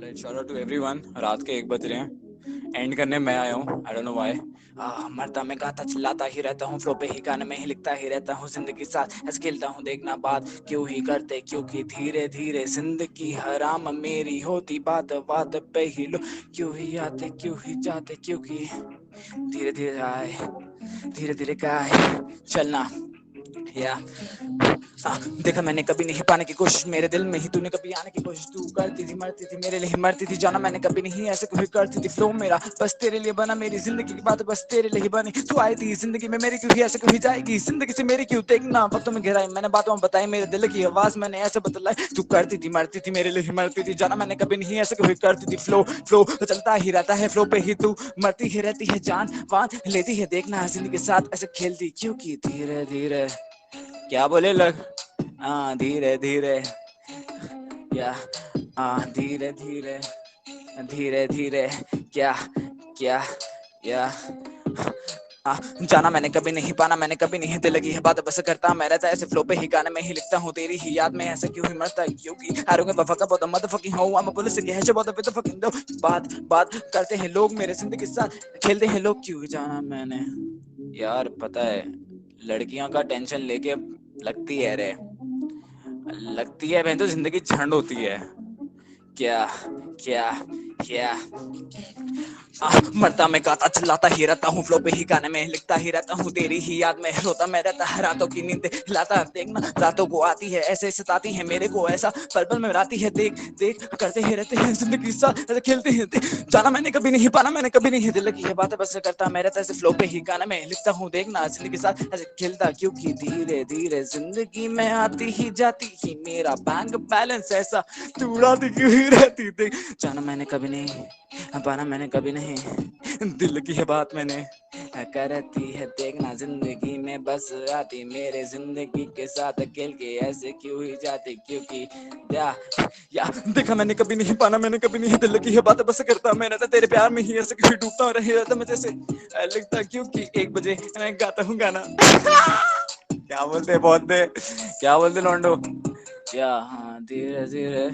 Alright, shout out to everyone. रात के 1 बज रहे हैं, एंड करने मैं आया हूँ। I don't know why. मरता मैं गाता चिल्लाता ही रहता हूँ, फ्लो पे ही गाने में ही लिखता ही रहता हूँ, जिंदगी साथ ऐसे खेलता हूँ, देखना बात क्यों ही करते, क्योंकि धीरे धीरे जिंदगी हराम मेरी होती, बात बात पे ही लो क्यों ही आते क्यों ही जाते, क्योंकि धीरे धीरे आए धीरे धीरे गाए चलना। या देखा मैंने कभी नहीं पाने की कोशिश मेरे दिल में ही, तूने कभी आने की कोशिश तू करती थी, मरती थी मेरे लिए मरती थी, जाना मैंने कभी नहीं ऐसे कभी करती थी, फ्लो मेरा बस तेरे लिए बना, मेरी जिंदगी की बात बस तेरे लिए ही बनी, तू आई थी जिंदगी में मेरी, क्यों ही ऐसे कभी जाएगी जिंदगी से मेरी, क्यों देखना वक्तों में गहराई मैंने बातों में बताई, मेरे दिल की आवाज मैंने ऐसे बतलाई, तू करती थी मरती थी मेरे लिए ही मरती थी, जाना मैंने कभी नहीं ऐसे कभी करती थी, फ्लो फ्लो चलता ही रहता है, फ्लो पे ही तू मरती ही रहती है, जान वान लेती है, देखना जिंदगी के साथ ऐसे खेलती, क्योंकि धीरे धीरे क्या बोले लग धीरे धीरे या धीरे धीरे धीरे धीरे क्या क्या या जाना मैंने कभी नहीं पाना, मैंने कभी नहीं दिल लगी है बात बस करता मैं रहता ऐसे, फ्लो पे ही गाने में ही लिखता हूँ, तेरी ही याद में ऐसे क्यों ही मरता, क्योंकि हारोगे बफका बहुत मत फकी हूँ, I'm a पुलिस के है बहुत तो फकिंग दो, बात बात करते हैं लोग मेरे जिंदगी के साथ खेलते हैं लोग, क्यों जाना मैंने। यार पता है लड़कियों का टेंशन लेके लगती है रे, लगती है बहन तो जिंदगी झंड होती है, क्या क्या क्या मरता मैं गाता चिल्लाता ही रहता हूँ, फ्लो पे ही गाने में लिखता ही रहता हूँ, तेरी ही याद में रोता मैं रहता है, रातों की नींद हिलाता देखना रातों को आती है ऐसे सताती है मेरे को, ऐसा पल पल में राती है, देख देख करते ही रहते हैं जिंदगी साथ ऐसे खेलते हैं, जाना मैंने कभी नहीं पाना, मैंने कभी नहीं दिल की है बातें बस करता मैं रहता ऐसे, फ्लो पे ही गाने में लिखता हूँ, देखना जिंदगी साथ ऐसे खेलता, क्योंकि धीरे धीरे जिंदगी में आती ही जाती ही, मेरा बैंक बैलेंस ऐसा तू उड़ाती क्यों ही रहती, देख जाना मैंने कभी नहीं पाना, मैंने कभी नहीं दिल की है बात मैंने करती है, देखना जिंदगी में बस आती मेरे जिंदगी के साथ खेल के ऐसे क्यों ही जाती, क्योंकि या देखा मैंने कभी नहीं पाना, मैंने कभी नहीं दिल की है बात बस करता मैं रहता, तेरे प्यार में ही ऐसे क्यों डूबता रहे रहता मैं जैसे लिखता, क्योंकि 1 बजे मैं गाता हूँ गाना क्या बोलते बहुत दे, क्या बोलते लौंडो, क्या धीरे धीरे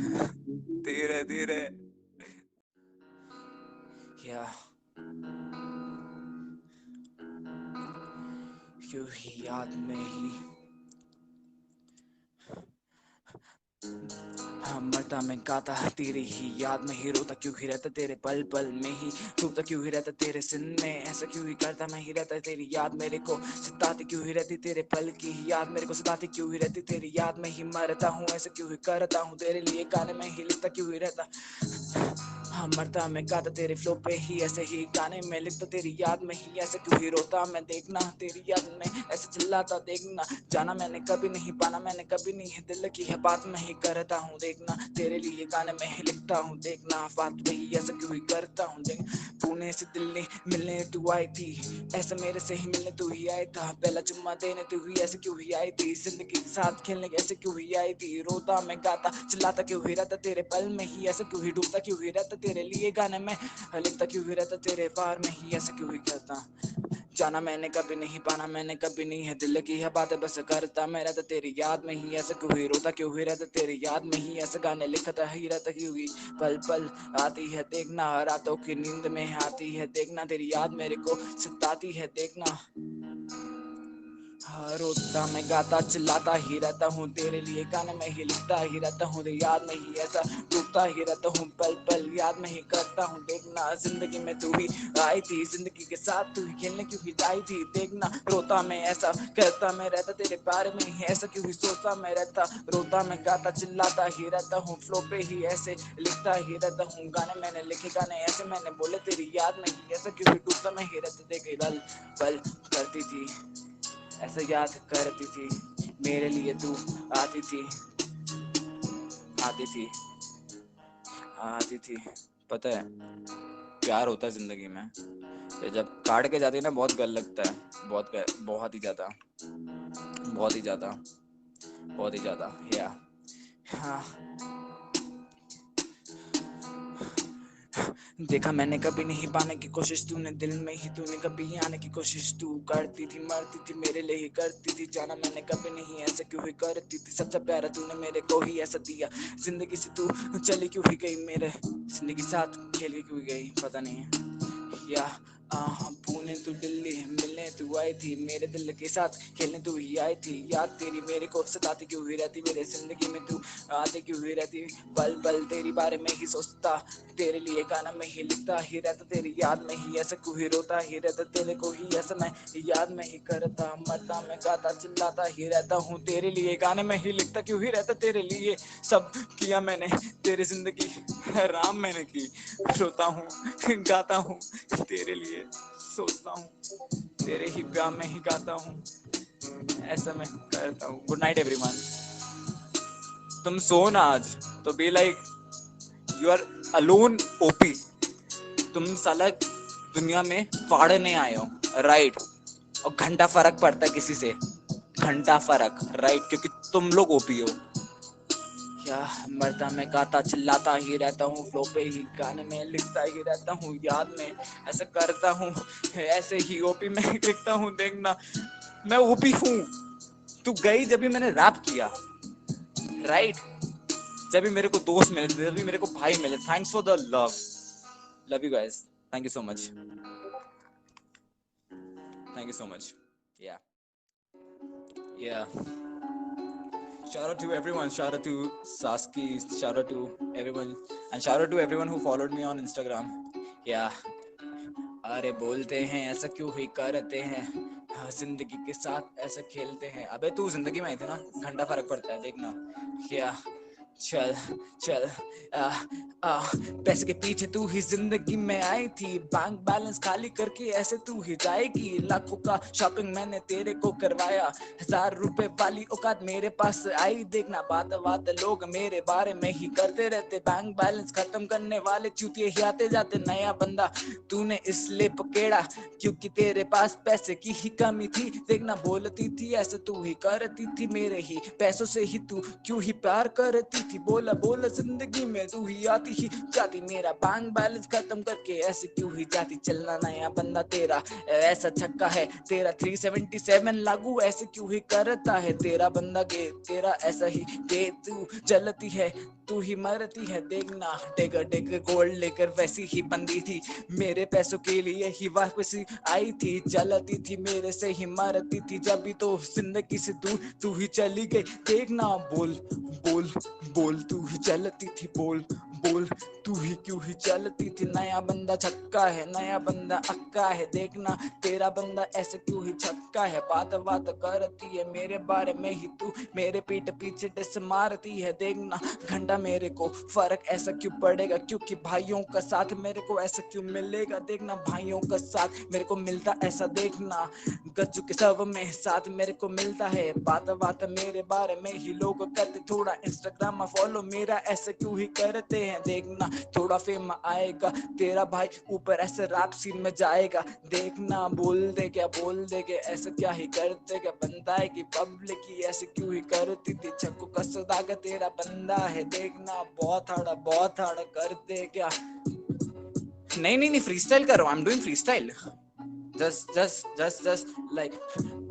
धीरे धीरे क्या क्यों ही याद में ही मरता मैं गाता तेरी ही याद में ही, रोता क्यों ही रहता तेरे पल पल में ही, डूबता क्यों ही रहता तेरे सिन में ऐसा क्यों ही करता मैं ही रहता, तेरी याद मेरे को सताती क्यों ही रहती, तेरे पल की ही याद मेरे को सताती क्यों ही रहती, तेरी याद में ही मरता हूँ ऐसा क्यों ही करता हूँ, तेरे लिए गाने में ही लिखता क्यों ही रहता, मरता मैं गाता तेरे फ्लो पे ही ऐसे ही गाने में लिखता, तेरी याद में ही ऐसे क्यों ही रोता मैं, देखना तेरी याद में ऐसे चिल्लाता, देखना जाना मैंने कभी नहीं पाना, मैंने कभी नहीं दिल की है बात में ही करता हूँ, देखना तेरे लिए गाने में ही लिखता हूँ, देखना बात पे ही ऐसे क्यों ही करता हूँ, पुणे से दिल्ली मिलने तू आई थी, ऐसे मेरे से ही मिलने तू ही आई था, पहला चुम्मा देने तू ही ऐसे क्यों ही आई थी, जिंदगी के साथ खेलने ऐसे क्यों ही आई थी, रोता मैं गाता चिल्लाता क्यों ही रहता तेरे पल में ही ऐसे क्यों ही डूबता क्यों ही रहता, तेरे लिए गाने में लिखता क्यों ही रहता, तेरे पार में ही ऐसे क्यों ही करता, जाना मैंने कभी नहीं पाना, मैंने कभी नहीं है दिल की है बातें बस करता मैं रहता, तेरी याद में ही ऐसे क्यों ही रोता क्यों ही रहता, तेरी याद में ही ऐसे गाने लिखता ही रहता, क्यों ही पल पल आती है देखना, रातों की नींद में आती है देखना, तेरी याद मेरे को सताती है देखना, रोता मैं गाता चिल्लाता ही रहता हूँ, तेरे लिए गाने में ही लिखता ही रहता हूँ, याद में ही ऐसा डूबता ही रहता हूँ, पल पल याद में ही करता हूँ, देखना जिंदगी में तू ही आई थी, जिंदगी के साथ तू ही खेलने क्यों ही आई थी, देखना रोता मैं ऐसा करता मैं रहता, तेरे बारे में ही ऐसा क्यों ही सोचता मैं रहता, रोता मैं गाता चिल्लाता ही रहता हूँ, फ्लो पे ही ऐसे लिखता ही रहता हूँ, गाने मैंने लिखे गाने ऐसे मैंने बोले, तेरी याद में ही ऐसा क्यों ही डूबता मैं ही रहता, देख पल पल करती थी ऐसे याद करती थी, मेरे लिए तू आती थी आती थी आती थी, पता है प्यार होता है जिंदगी में, ये जब काट के जाती है ना बहुत गल लगता है, बहुत ही ज्यादा बहुत ही ज्यादा बहुत ही ज्यादा या हाँ देखा मैंने कभी नहीं पाने की कोशिश, तूने दिल में ही तूने कभी आने की कोशिश तू करती थी, मरती थी मेरे लिए ही करती थी, जाना मैंने कभी नहीं ऐसे क्यों ही करती थी, सबसे प्यारा तूने मेरे को ही ऐसा दिया, जिंदगी से तू चली क्यों ही गई, मेरे जिंदगी साथ खेल के क्यों गई पता नहीं या पुणे तू दिल्ली मिलने तू आई थी, मेरे दिल के साथ खेलने तू ही आई थी, याद तेरी मेरे को सताती क्यों ही रहती, मेरे जिंदगी में तू आते क्यों ही रहती, पल पल तेरी बारे में ही सोचता, तेरे लिए गाना में ही लिखता ही रहता, तेरी याद में ही ऐसा क्यों ही रोता ही रहता, तेरे को ही ऐसा मैं याद में ही करता, मरता मैं गाता चिल्लाता ही रहता हूँ, तेरे लिए गाने में ही लिखता क्यों ही रहता, तेरे लिए सब किया मैंने, तेरी जिंदगी राम मैंने की, रोता हूँ गाता हूँ तेरे लिए, सोचता हूँ तेरे ही प्यार में ही गाता हूँ, ऐसा मैं करता हूँ। Good night everyone. तुम सो ना आज तो be like you are alone OP, तुम साला दुनिया में फाड़ने आए हो राइट, और घंटा फर्क पड़ता है किसी से, घंटा फर्क राइट, क्योंकि तुम लोग ओपी हो। क्या मरता मैं गाता चिल्लाता ही रहता हूँ, फ्लो पे ही गाने में लिखता ही रहता हूँ, याद में ऐसा करता हूँ, ऐसे ही ओपी में लिखता हूँ, देखना मैं ओपी हूँ। तू गई जब भी मैंने रैप किया राइट, जब भी मेरे को दोस्त मिले, जब भी मेरे को भाई मिले, thanks for the love, love you guys, thank you so much, thank you so much, या या shout out to everyone, shout out to Saski, shout out to everyone, and shout out to everyone who followed me on Instagram. Yeah, अरे बोलते हैं ऐसा क्यों ही करते हैं, हाँ, जिंदगी के साथ ऐसा खेलते हैं, अबे तू जिंदगी में आई थी ना, घंटा फर्क पड़ता है देखना, क्या चल चल आ, आ, पैसे के पीछे तू ही जिंदगी में आई थी, बैंक बैलेंस खाली करके ऐसे तू ही जाएगी, लाखों का शॉपिंग मैंने तेरे को करवाया, 1000 रुपए वाली औकात मेरे पास आई, देखना बात बात लोग मेरे बारे में ही करते रहते, बैंक बैलेंस खत्म करने वाले चूतिए ही आते जाते, नया बंदा तूने इसलिए पकड़ा क्योंकि तेरे पास पैसे की ही कमी थी, देखना बोलती थी ऐसे तू ही करती थी, मेरे ही पैसों से ही तू क्यों ही प्यार करती थी, बोला बोला जिंदगी में तू ही आती ही जाती, मेरा बैंक बैलेंस खत्म करके ऐसे क्यों ही जाती, चलना नया बंदा तेरा ऐसा छक्का है, तेरा 377 लागू ऐसे क्यों ही करता है, तेरा बंदा गे तेरा ऐसा ही गे, तू जलती है तू ही मरती है, देखना टेकर टेकर गोल्ड लेकर वैसी ही बंदी थी, मेरे पैसों के लिए ही वापस आई थी, जलती थी मेरे से ही मरती थी, जब भी तो जिंदगी से तू ही चली गई, देखना बोल बोल बोल तू ही चलती थी, बोल बोल तू ही क्यों ही चलती थी, नया बंदा छक्का है नया बंदा अक्का है, देखना तेरा बंदा ऐसे क्यों ही छक्का है, बात बात करती है मेरे बारे में ही तू, मेरे पीठ पीछे डिस मारती है, देखना घंटा मेरे को फर्क ऐसा क्यों पड़ेगा, क्योंकि भाइयों का साथ मेरे को ऐसा क्यों मिलेगा, देखना भाइयों का साथ मेरे को मिलता ऐसा, देखना गज्जू के सब में साथ मेरे को मिलता है, बात बात मेरे बारे में ही लोग करते, थोड़ा इंस्टाग्राम में फॉलो मेरा ऐसा क्यों ही करते हैं, देखना थोड़ा फेम आएगा तेरा भाई ऊपर ऐसे रैप सीन में जाएगा, देखना बोल दे क्या ऐसा क्या ही करते, क्या बनता है कि पब्लिक ही ऐसे क्यों ही करती थी, छक्को का सौदागर तेरा बंदा है, देखना बहुत हाड़ा कर दे क्या, नहीं फ्री स्टाइल करो, I am doing free style, just like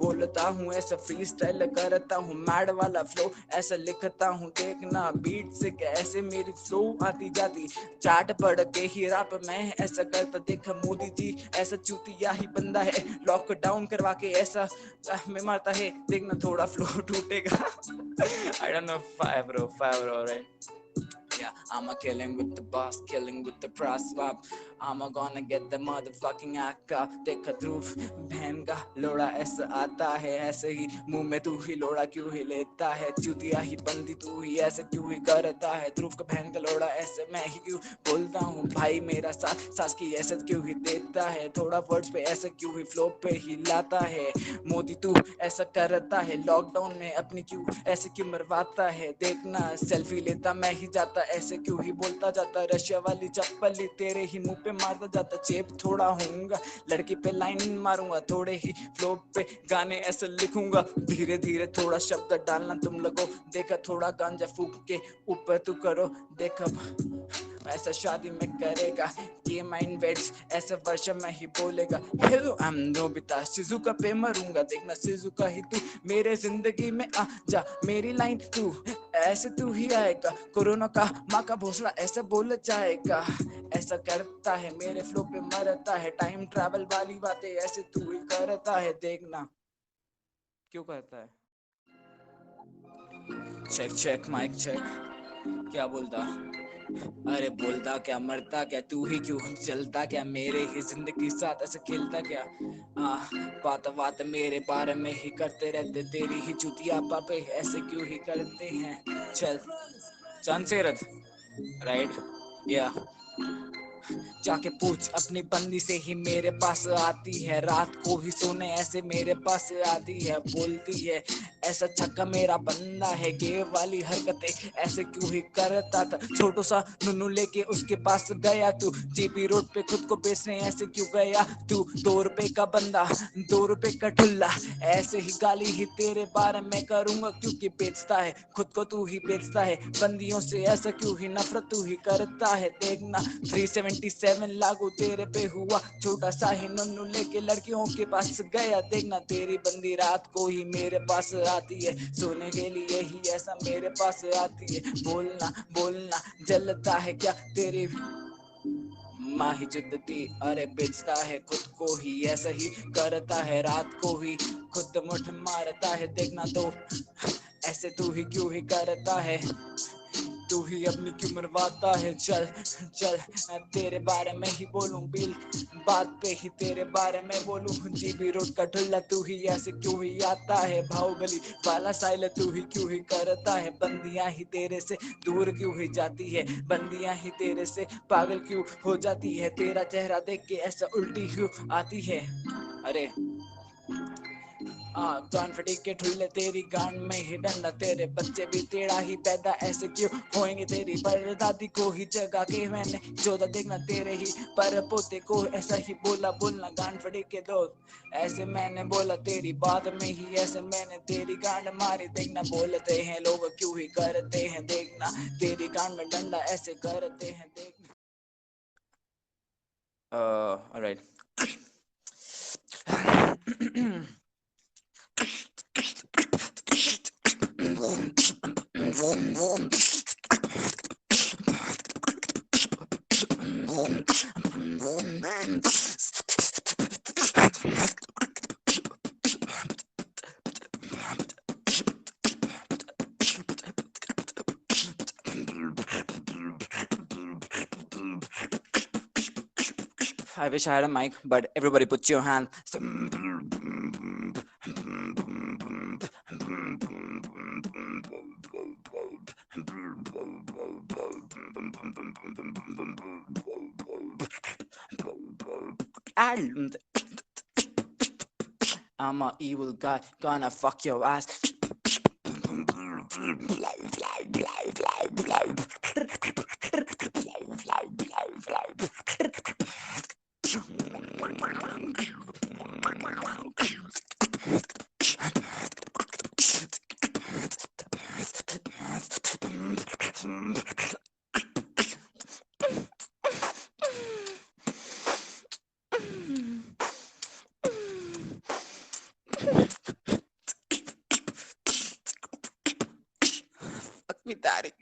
बोलता हूँ ऐसा फ्री स्टाइल करता हूँ, मैड वाला फ्लो ऐसा लिखता हूँ, देखना बीट से कैसे मेरी फ्लो आती जाती, चाट पढ़ के ही रैप मैं ऐसा करता, देखा मोदी जी ऐसा चूतिया ही बंदा है, लॉकडाउन करवा के ऐसा में मारता है, देखना थोड़ा फ्लो टूटेगा I don't know, fire bro, right? Yeah, I'm a killing with the boss, killing with the brass swap. I'm a gonna get the motherfucking akka. देखा ध्रुव बहन का लोड़ा ऐसा आता है, ऐसे ही मुंह में तू ही लोड़ा क्यों ही लेता है, चुतिया ही बंदी तू ही ऐसे क्यों ही करता है, ध्रुव का बहन का लोड़ा ऐसे मैं ही क्यों बोलता हूँ, भाई मेरा सास की ऐसे क्यों ही देता है, थोड़ा वर्ड्स पे ऐसे क्यों ही फ्लो पे ही लाता है, मोदी तू ऐसा करता है, लॉकडाउन में अपनी क्यों ऐसे क्यों मरवाता है, देखना सेल्फी लेता मैं ही जाता ऐसे क्यों ही बोलता जाता, रशिया वाली चप्पल ही तेरे ही मुंह पे मारता जाता, चेप थोड़ा होऊंगा लड़की पे लाइन मारूंगा, थोड़े ही फ्लो पे गाने ऐसे लिखूंगा, धीरे धीरे थोड़ा शब्द डालना तुम लोगों, देखा थोड़ा गांजा फूक के ऊपर तू करो, देखा ऐसा शादी में करेगा ये माइंड वेट्स, ऐसा वर्षा में ही बोलेगा hello I am Nobita, Shizuka पे मरूंगा देखना शिजुका ही तू मेरे जिंदगी में आ जा, मेरी लाइन तू ऐसे तू ही आएगा, कोरोना का माँ का भोसड़ा ऐसे बोल जाएगा, ऐसा करता है मेरे फ्लो पे मरता है, टाइम ट्रैवल वाली बातें ऐसे तू ही करता है देखना क्यों करता है। चेक चेक माइक चेक, क्या बोलता, अरे बोलता क्या मरता क्या, तू ही क्यों चलता क्या मेरे ही जिंदगी साथ ऐसे खेलता क्या, बात बात मेरे बारे में ही करते रहते, तेरी ही चुतिया पापे ऐसे क्यों ही करते हैं, चल चंसेरत राइट या जाके पूछ अपनी बंदी से ही मेरे पास आती है, रात को ही सोने ऐसे मेरे पास आती है, बोलती है ऐसा छक्का मेरा बंदा है, गे वाली हरकतें ऐसे क्यों ही करता था, छोटो सा नुनू लेके उसके पास गया तू, जीपी रोड पे खुद को बेचने ऐसे क्यों गया तू, 2 रुपए का बंदा 2 रुपए का ठुल्ला, ऐसे ही गाली ही तेरे बारे में करूंगा क्योंकि बेचता है खुद को तू ही बेचता है, बंदियों से ऐसा क्यों ही नफरत तू ही करता है देखना, 377 लागू तेरे पे हुआ, छोटा सा ही नन्नू लेके लड़कियों के पास गया देखना, तेरी बंदी रात को ही मेरे पास आती है, सोने के लिए ही ऐसा मेरे पास आती है, बोलना बोलना जलता है क्या तेरी माँ ही जिद्दी, अरे बेचता है खुद को ही ऐसा ही करता है, रात को ही खुद मुठ मारता है देखना, तो ऐसे तू ही क्यों ही करता है, तू ही अपनी क्यों मरवाता है, चल चल तेरे बारे में ही बोलूं बिल बात पे ही तेरे बारे में बोलूं, जीबी रोड का ठुल्ला तू ही ऐसे क्यों ही आता है, बाहुबली वाला साइल तू ही क्यों ही करता है, बंदियां ही तेरे से दूर क्यों ही जाती है, बंदियां ही तेरे से पागल क्यों हो जाती है, तेरा चेहरा देख के ऐसा उल्टी क्यों आती है, अरे कान फटी के ठुल्ले तेरी गांड में ही डंडा, तेरे बच्चे भी तेरा ही पैदा ऐसे क्यों होएंगे, तेरी परदादी को ही जगा के मैंने जोधा देखना, तेरे ही पर पोते को ऐसा ही बोला बोलना गांड फटी के दो, ऐसे मैंने बोला तेरी बात में ही ऐसे मैंने तेरी गांड मारी देखना, बोलते हैं लोग क्यों ही करते हैं देखना, तेरी गांड में डंडा ऐसे करते हैं देखना। Alright I wish I had a mic, but everybody put your hand. I'm a evil guy, gonna fuck your ass. Fuck me, daddy.